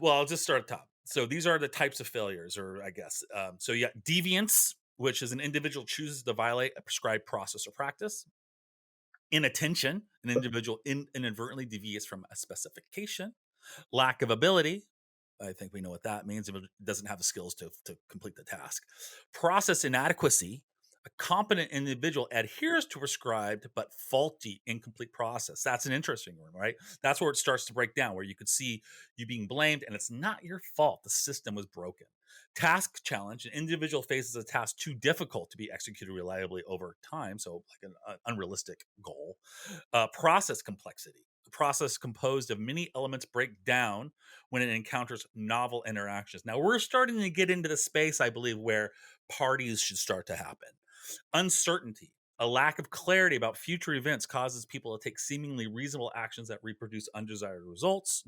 well, I'll just start at the top. So these are the types of failures, or I guess. So you got deviance, which is an individual chooses to violate a prescribed process or practice. Inattention, an individual inadvertently deviates from a specification. Lack of ability, I think we know what that means. It doesn't have the skills to complete the task. Process inadequacy, A competent individual adheres to prescribed but faulty, incomplete process. That's an interesting one, right? That's where it starts to break down, where you could see you being blamed, and it's not your fault. The system was broken. Task challenge: an individual faces a task too difficult to be executed reliably over time, so like an unrealistic goal. Process complexity: the process composed of many elements break down when it encounters novel interactions. Now we're starting to get into the space, I believe, where parties should start to happen. Uncertainty: a lack of clarity about future events causes people to take seemingly reasonable actions that reproduce undesired results.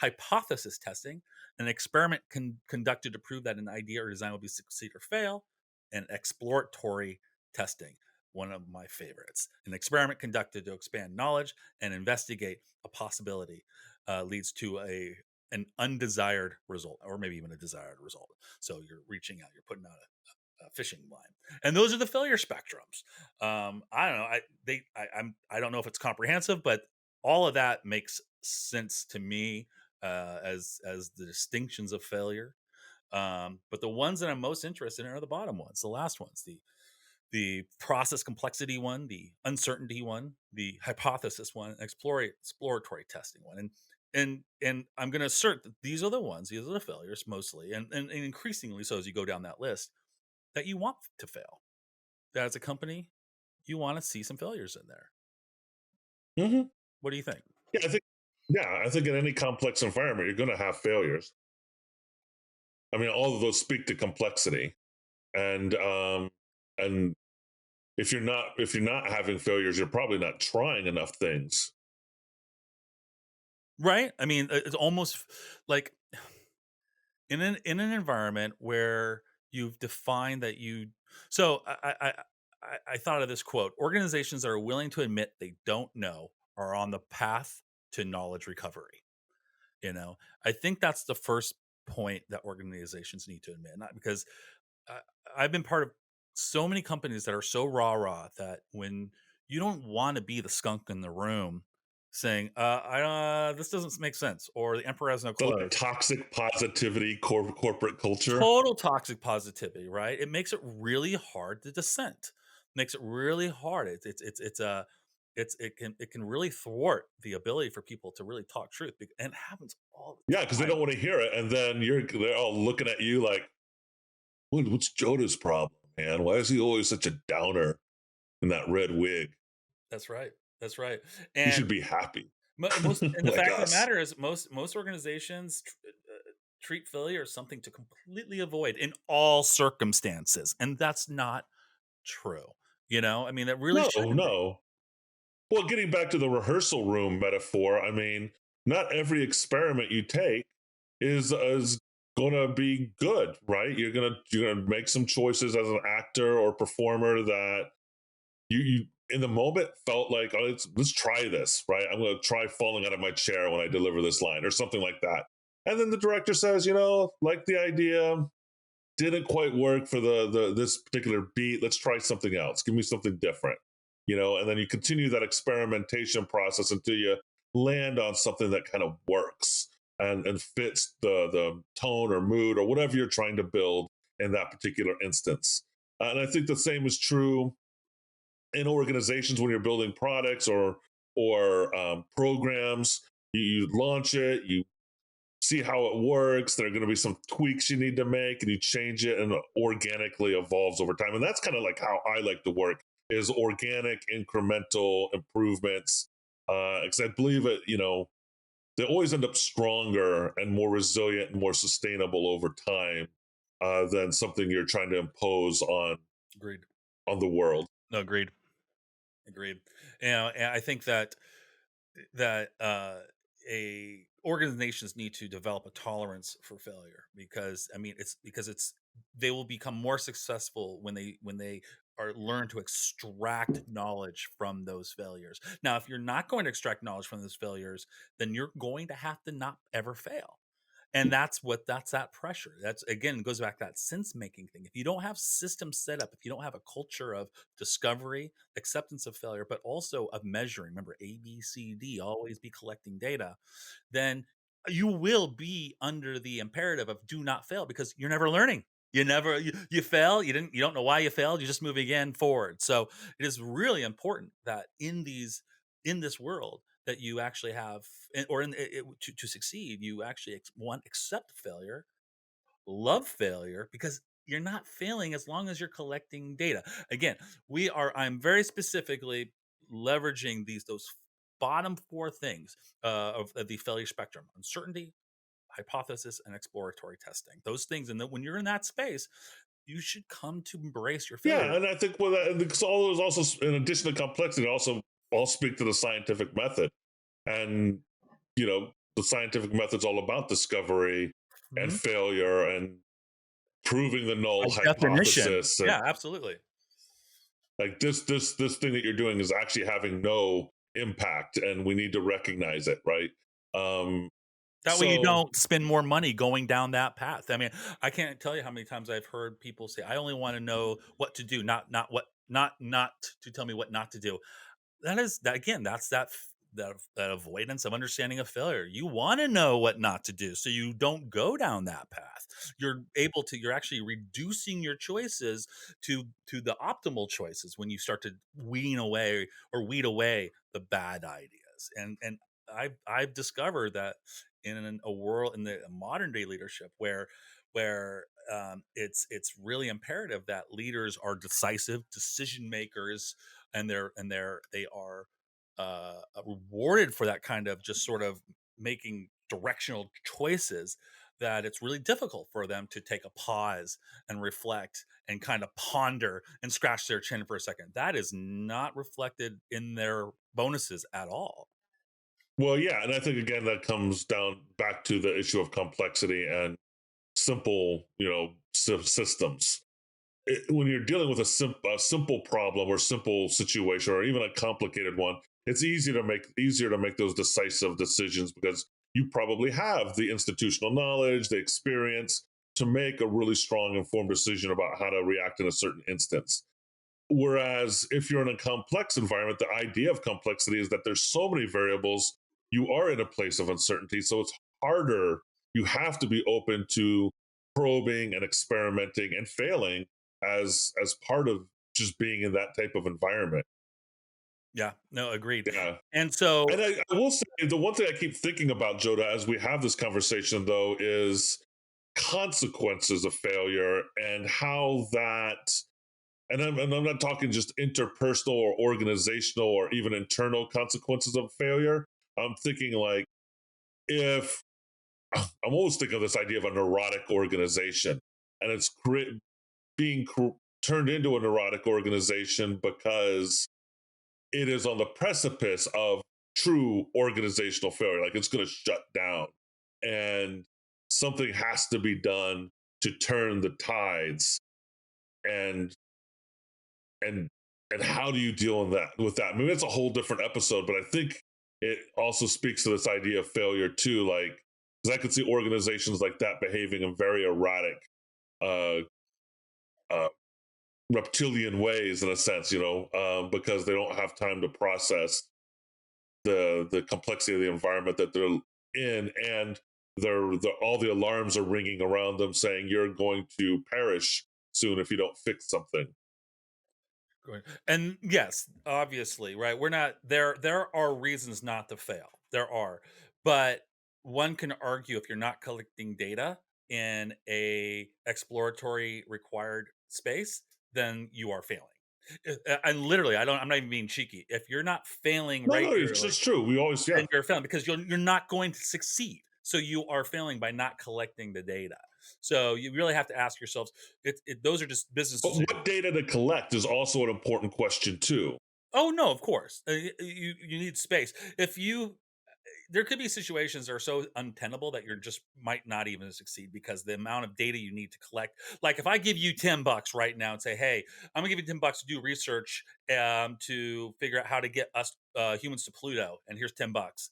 Hypothesis testing: an experiment conducted to prove that an idea or design will be succeed or fail. And exploratory testing, one of my favorites. An experiment conducted to expand knowledge and investigate a possibility leads to an undesired result, or maybe even a desired result. So you're reaching out, you're putting out a fishing line, and those are the failure spectrums. I don't know. I don't know if it's comprehensive, but all of that makes sense to me as the distinctions of failure. But the ones that I'm most interested in are the bottom ones, the last ones, the process complexity one, the uncertainty one, the hypothesis one, exploratory testing one. And I'm going to assert that these are the ones, these are the failures mostly, and increasingly so as you go down that list, that you want to fail. That as a company, you want to see some failures in there. Hmm. What do you think? Yeah, I think in any complex environment, you're going to have failures. I mean, all of those speak to complexity, and if you're not having failures, you're probably not trying enough things. Right? I mean, it's almost like in an environment where you've defined that you so I thought of this quote: organizations that are willing to admit they don't know are on the path to knowledge recovery. You know, I think that's the first point that organizations need to admit, not because I, I've been part of so many companies that are so rah that when you don't want to be the skunk in the room saying, this doesn't make sense, or the emperor has no The like clothes. toxic positivity corporate culture. Total toxic positivity, right? It makes it really hard to dissent. Makes it really hard. It can really thwart the ability for people to really talk truth, and it happens all Yeah, because the they time. don't want to hear it, and then they're all looking at you like, what's Joda's problem, man? Why is he always such a downer in that red wig? That's right. That's right. He And should be happy, most, and the like fact of the us. matter is, most organizations treat failure as something to completely avoid in all circumstances, and that's not true. I mean, that really No, shouldn't be. no. Well, getting back to the rehearsal room metaphor, I mean, not every experiment you take is going to be good, right? You're gonna make some choices as an actor or performer that you in the moment felt like, oh, let's try this, right? I'm going to try falling out of my chair when I deliver this line or something like that. And then the director says, like the idea, didn't quite work for the this particular beat. Let's try something else. Give me something different, and then you continue that experimentation process until you land on something that kind of works and fits the tone or mood or whatever you're trying to build in that particular instance. And I think the same is true in organizations when you're building products or programs. You launch it, you see how it works. There are going to be some tweaks you need to make, and you change it, and it organically evolves over time. And that's kind of like how I like to work: is organic, incremental improvements. Because I believe it, they always end up stronger and more resilient and more sustainable over time than something you're trying to impose Agreed. on the world. No, agreed. Agreed. And I think that a organizations need to develop a tolerance for failure, because I mean it's they will become more successful when they are learn to extract knowledge from those failures. Now, if you're not going to extract knowledge from those failures, then you're going to have to not ever fail. And that's that pressure. That's, again, goes back to that sense making thing. If you don't have systems set up, if you don't have a culture of discovery, acceptance of failure, but also of measuring, remember ABCD, always be collecting data, then you will be under the imperative of do not fail, because you're never learning. You fail, you don't know why you failed, you just move again forward. So it is really important that in this world that you actually have or to succeed, you actually one accept failure, love failure because you're not failing as long as you're collecting data. Again, I'm very specifically leveraging those bottom four things of the failure spectrum: uncertainty, hypothesis, and exploratory testing. Those things, and then when you're in that space, you should come to embrace your Yeah, failure. and I think with that, because all those also, in addition to complexity, also all speak to the scientific method, and the scientific method's all about discovery and Mhm. failure and proving the By null definition, hypothesis, and yeah, absolutely. like this thing that you're doing is actually having no impact, and we need to recognize it, right? um That way you so don't spend more money going down that path. I mean, I can't tell you how many times I've heard people say, "I only wanna know what to do, not what not to tell me what not to do." That is that again, that's that avoidance of understanding of failure. You wanna know what not to do, so you don't go down that path. You're actually reducing your choices to the optimal choices when you start to weed away the bad ideas. And I've discovered that a world in the modern day leadership where it's really imperative that leaders are decisive decision makers, and they are rewarded for that kind of just sort of making directional choices, that it's really difficult for them to take a pause and reflect and kind of ponder and scratch their chin for a second. That is not reflected in their bonuses at all. well, yeah, and I think again that comes down back to the issue of complexity and simple systems. When you're dealing with a simple problem or simple situation or even a complicated one, it's easier to make those decisive decisions because you probably have the institutional knowledge, the experience to make a really strong informed decision about how to react in a certain instance. Whereas if you're in a complex environment, the idea of complexity is that there's so many variables, you are in a place of uncertainty. So it's harder. You have to be open to probing and experimenting and failing as part of just being in that type of environment. Yeah, no, agreed. Yeah. And And so I will say the one thing I keep thinking about, Joda, as we have this conversation though, is consequences of failure and how that, and I'm not talking just interpersonal or organizational or even internal consequences of failure. I'm thinking like if I'm always thinking of this idea of a neurotic organization, and it's being turned into a neurotic organization because it is on the precipice of true organizational failure. Like it's going to shut down, and something has to be done to turn the tides. And and and how do you deal with that? I mean, it's a whole different episode, but I think it also speaks to this idea of failure too. Like, because I could see organizations like that behaving in very erratic, uh, uh, reptilian ways, in a sense, because they don't have time to process the complexity of the environment that they're in, and all the alarms are ringing around them saying you're going to perish soon if you don't fix something. Good. And yes, obviously, right? We're not there. There are reasons not to fail. There are, but one can argue if you're not collecting data in a exploratory required space, then you are failing. And literally, I'm not even being cheeky. If you're not failing No, no, it's regularly, just true. We always, then yeah. you're failing because you're not going to succeed. So you are failing by not collecting the data. So you really have to ask yourselves. Those are just business But decisions. what data to collect is also an important question too. Oh no, of course. You need space. If you There could be situations that are so untenable that you're just might not even succeed because the amount of data you need to collect. Like if I give you $10 right now and say, "Hey, I'm gonna give you $10 to do research to figure out how to get us humans to Pluto, and here's $10."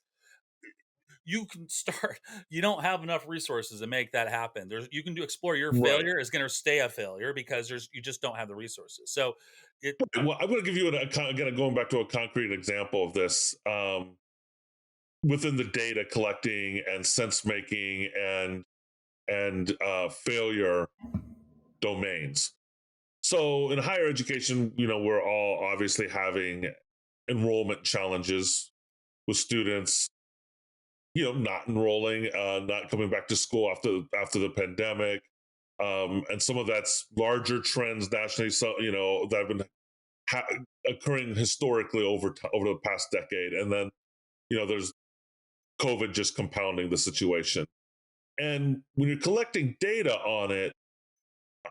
You can start. You don't have enough resources to make that happen. You can do explore. Your Right. failure is going to stay a failure because you just don't have the resources. So it Well, I'm going to give you again, going back to a concrete example of this. Within the data collecting and sense making and failure, domains. So in higher education, we're all obviously having enrollment challenges with students, not enrolling, not coming back to school after the pandemic. And some of that's larger trends nationally, so that have been ha- occurring historically over the past decade, and then there's COVID just compounding the situation. And when you're collecting data on it,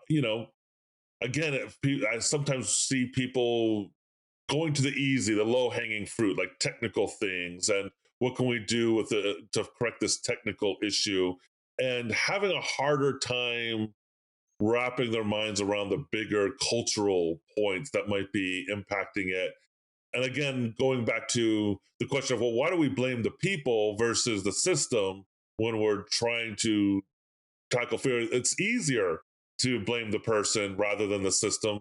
you know, again, I sometimes see people going to the easy, the low hanging fruit, like technical things, and what can we do to correct this technical issue, and having a harder time wrapping their minds around the bigger cultural points that might be impacting it. And again, going back to the question of, well, why do we blame the people versus the system when we're trying to tackle fear? It's easier to blame the person rather than the system.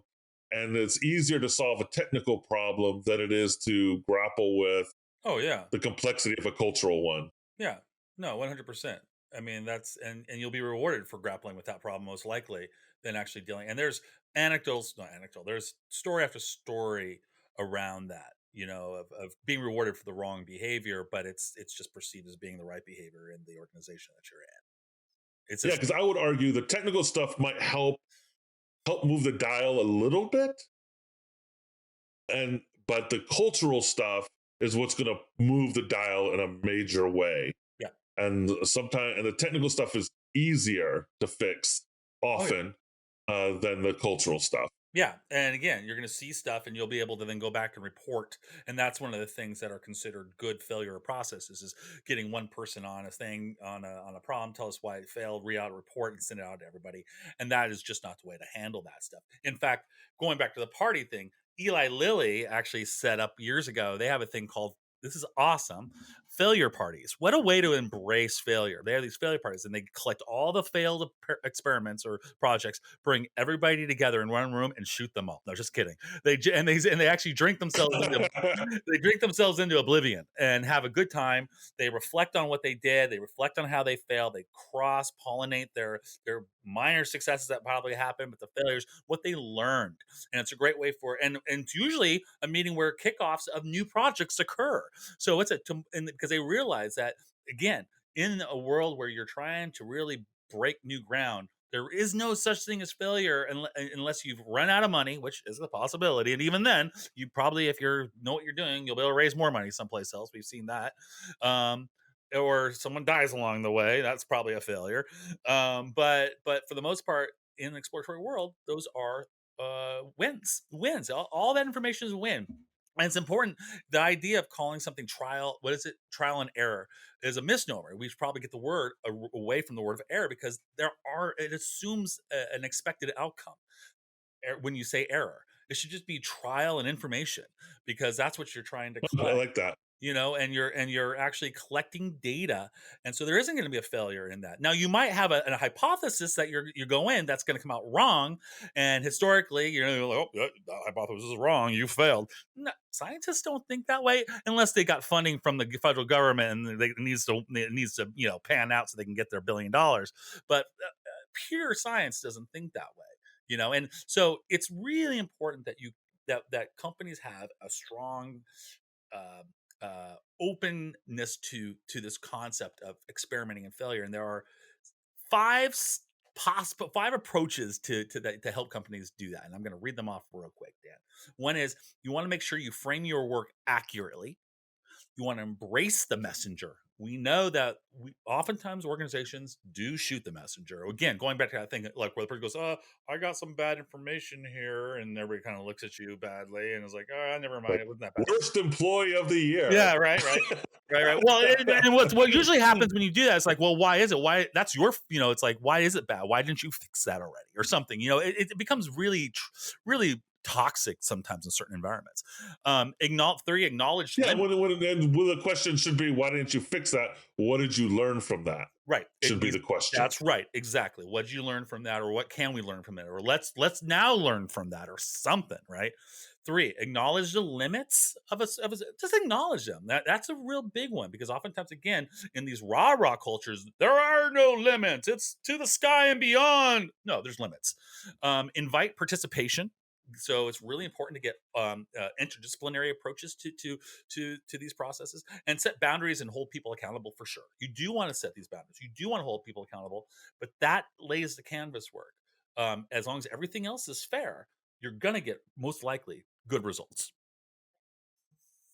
And it's easier to solve a technical problem than it is to grapple with Oh yeah. the complexity of a cultural one. Yeah. No, 100%. I mean, that's and you'll be rewarded for grappling with that problem most likely than actually dealing. And there's anecdotes, not anecdotal. There's story after story around that, of being rewarded for the wrong behavior, but it's just perceived as being the right behavior in the organization that you're in. It's Yeah, just because I would argue the technical stuff might help move the dial a little bit, and but the cultural stuff is what's going to move the dial in a major way. yeah. And sometimes, and the technical stuff is easier to fix Oh yeah. often than the cultural stuff. Yeah, and again, you're going to see stuff, and you'll be able to then go back and report. And that's one of the things that are considered good failure processes: is getting one person on a thing on a problem, tell us why it failed, read out a report, and send it out to everybody. And that is just not the way to handle that stuff. In fact, going back to the party thing, Eli Lilly actually set up years ago. They have a thing called, this is awesome, failure parties. What a way to embrace failure. They have these failure parties, and they collect all the failed experiments or projects, bring everybody together in one room and shoot them all. No, just kidding. And they actually drink themselves into they drink themselves into oblivion and have a good time. They reflect on what they did. They reflect on how they failed. They cross pollinate their minor successes that probably happened, but the failures, what they learned. And it's a great way and it's usually a meeting where kickoffs of new projects occur. So because they realize that, again, in a world where you're trying to really break new ground, there is no such thing as failure unless you've run out of money, which is a possibility. And even then, you probably, if you know what you're doing, you'll be able to raise more money someplace else. We've seen that. Um, or someone dies along the way. That's probably a failure. But for the most part, in an exploratory world, those are wins. All that information is a win. And it's important. The idea of calling something trial, what is it? Trial and error is a misnomer. We should probably get the word away from the word of error, because it assumes an expected outcome. When you say error, it should just be trial and information, because that's what you're trying to I collect. like that. And you're actually collecting data, and so there isn't going to be a failure in that. Now, you might have a hypothesis that you go in that's going to come out wrong, and historically, like, oh, that hypothesis is wrong, you failed. No, scientists don't think that way unless they got funding from the federal government, and it needs to pan out so they can get their $1 billion. But pure science doesn't think that way. And so it's really important that that companies have a strong uh, openness to this concept of experimenting and failure. And there are five possible five approaches to help companies do that. And I'm going to read them off real quick, Dan. One is, you want to make sure you frame your work accurately. You want to embrace the messenger. We know that oftentimes organizations do shoot the messenger. Again, going back to that thing, like where the person goes, "Oh, I got some bad information here," and everybody kind of looks at you badly and is like, "Oh, never mind, Like, it wasn't that bad." worst employee of the year. Yeah, right. Well, and what usually happens when you do that, it's like, well, why is it? Why that's your, it's like, why is it bad? Why didn't you fix that already, or something? It becomes really, really toxic sometimes in certain environments. Acknowledge Yeah, when. the question should be, why didn't you fix that? What did you learn from that? Right. It Should be needs the question. That's right. Exactly. What did you learn from that, or what can we learn from it? Or let's now learn from that, or something, right? Three, acknowledge the limits of us. Just acknowledge them. That's a real big one because oftentimes, again, in these rah rah cultures, there are no limits. It's to the sky and beyond. No, there's limits. Invite participation. So it's really important to get interdisciplinary approaches to these processes and set boundaries and hold people accountable for sure. You do want to set these boundaries. You do want to hold people accountable, but that lays the canvas work. As long as everything else is fair, you're gonna get most likely good results.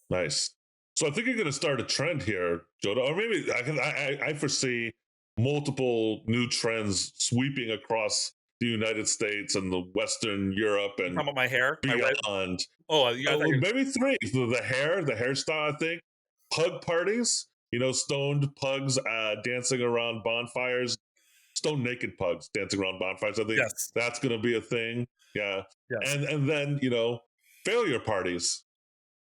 Nice. So I think you're going to start a trend here, Joda, or maybe I foresee multiple new trends sweeping across the United States and the Western Europe You and talking about my hair? My red? beyond. Oh, yeah, I thought you were Maybe three. The hair, the hairstyle, I think. Pug parties, stoned pugs dancing around bonfires, stone naked pugs dancing around bonfires. I think yes, that's going to be a thing. Yeah. yes. And then, failure parties.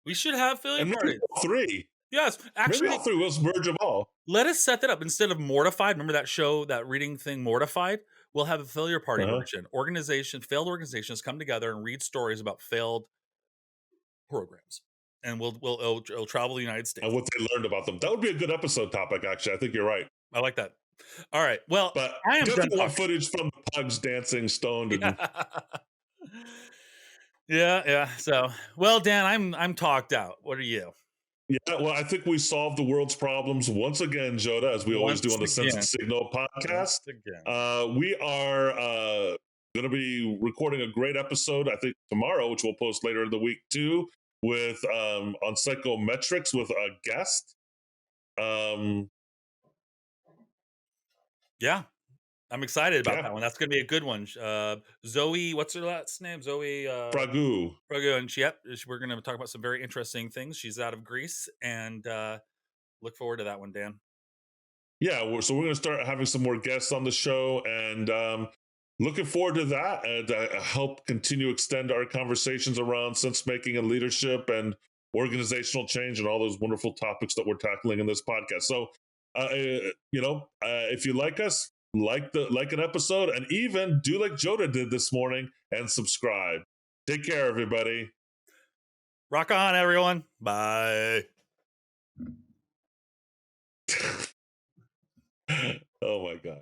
We should have failure And maybe parties. all three. Yes, Maybe actually, all three. Let's merge them all. let us set that up instead of Mortified. Remember that show, that reading thing, Mortified? We'll have a failure party Uh-huh. version. Failed organizations come together and read stories about failed programs, and it'll travel the United And States. what they learned about them. That would be a good episode topic, actually. I think you're right. I like that. All right. Well, But I am done definitely want talking. footage from the pugs dancing stoned and Yeah, yeah. So, well, Dan, I'm talked out. What are you? yeah, well, I think we solved the world's problems once again, Joda, as we always do Once on the Sense and again. Signal Once podcast. again. We are going to be recording a great episode, I think, tomorrow, which we'll post later in the week too, with on psychometrics with a guest. Yeah, I'm excited about Yeah, that one. That's gonna be a good one. Zoe, what's her last name? Zoe Pragu. Progo, and we're gonna talk about some very interesting things. She's out of Greece, and look forward to that one, Dan. Yeah, so we're going to start having some more guests on the show, and looking forward to that and help continue extend our conversations around sense making and leadership and organizational change and all those wonderful topics that we're tackling in this podcast. So, if you like us, like an episode, and even do like Joda did this morning and subscribe. Take care, everybody. Rock on, everyone. Bye. Oh my God.